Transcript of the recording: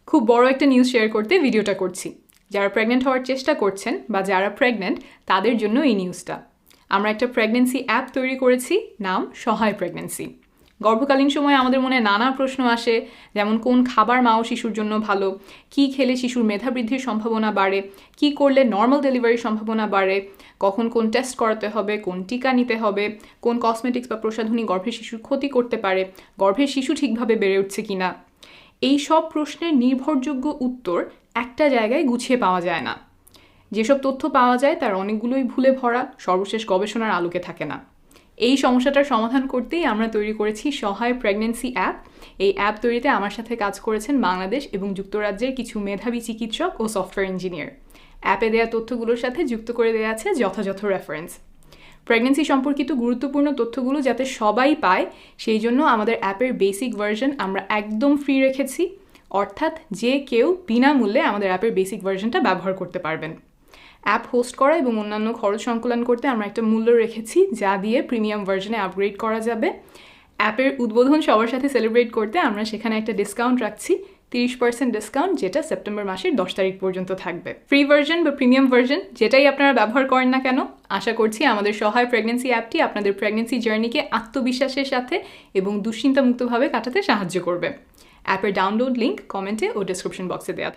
খুব বড় একটা নিউজ শেয়ার করতে ভিডিওটা করছি। যারা প্রেগনেন্ট হওয়ার চেষ্টা করছেন বা যারা প্রেগনেন্ট তাদের জন্য এই নিউজটা। আমরা একটা প্রেগনেন্সি অ্যাপ তৈরি করেছি, নাম সহায় প্রেগনেন্সি। গর্ভকালীন সময়ে আমাদের মনে নানা প্রশ্ন আসে, যেমন কোন খাবার মা ও শিশুর জন্য ভালো, কি খেলে শিশুর মেধা বৃদ্ধির সম্ভাবনা বাড়ে, কি করলে নর্মাল ডেলিভারির সম্ভাবনা বাড়ে, কখন কোন টেস্ট করাতে হবে, কোন টিকা নিতে হবে, কোন কসমেটিক্স বা প্রসাধনী গর্ভের শিশুর ক্ষতি করতে পারে, গর্ভের শিশু ঠিকভাবে বেড়ে উঠছে কিনা। এই সব প্রশ্নের নির্ভরযোগ্য উত্তর একটা জায়গায় গুছিয়ে পাওয়া যায় না। যেসব তথ্য পাওয়া যায় তার অনেকগুলোই ভুলে ভরা, সর্বশেষ গবেষণার আলোকে থাকে না। এই সমস্যাটার সমাধান করতেই আমরা তৈরি করেছি সহায় প্রেগনেন্সি অ্যাপ। এই অ্যাপ তৈরিতে আমার সাথে কাজ করেছেন বাংলাদেশ এবং যুক্তরাজ্যের কিছু মেধাবী চিকিৎসক ও সফটওয়্যার ইঞ্জিনিয়ার। অ্যাপে দেওয়া তথ্যগুলোর সাথে যুক্ত করে দেওয়া আছে যথাযথ রেফারেন্স। প্রেগনেন্সি সম্পর্কিত গুরুত্বপূর্ণ তথ্যগুলো যাতে সবাই পায়, সেই জন্য আমাদের অ্যাপের বেসিক ভার্সন আমরা একদম ফ্রি রেখেছি, অর্থাৎ যে কেউ বিনামূল্যে আমাদের অ্যাপের বেসিক ভার্সনটা ব্যবহার করতে পারবেন। অ্যাপ হোস্ট করা এবং অন্যান্য খরচ সংকলন করতে আমরা একটা মূল্য রেখেছি, যা দিয়ে প্রিমিয়াম ভার্সনে আপগ্রেড করা যাবে। অ্যাপের উদ্বোধন সবার সাথে সেলিব্রেট করতে আমরা সেখানে একটা ডিসকাউন্ট রাখছি, 30% ডিসকাউন্ট, যেটা সেপ্টেম্বর মাসের 10 তারিখ পর্যন্ত থাকবে। ফ্রি ভার্সন বা প্রিমিয়াম ভার্সন যেটাই আপনারা ব্যবহার করেন না কেন, আশা করছি আমাদের সহায় প্রেগনেন্সি অ্যাপটি আপনাদের প্রেগনেন্সি জার্নিকে আত্মবিশ্বাসের সাথে এবং দুশ্চিন্তামুক্তভাবে কাটাতে সাহায্য করবে। অ্যাপের ডাউনলোড লিঙ্ক কমেন্টে ও ডেসক্রিপশন বক্সে দেওয়া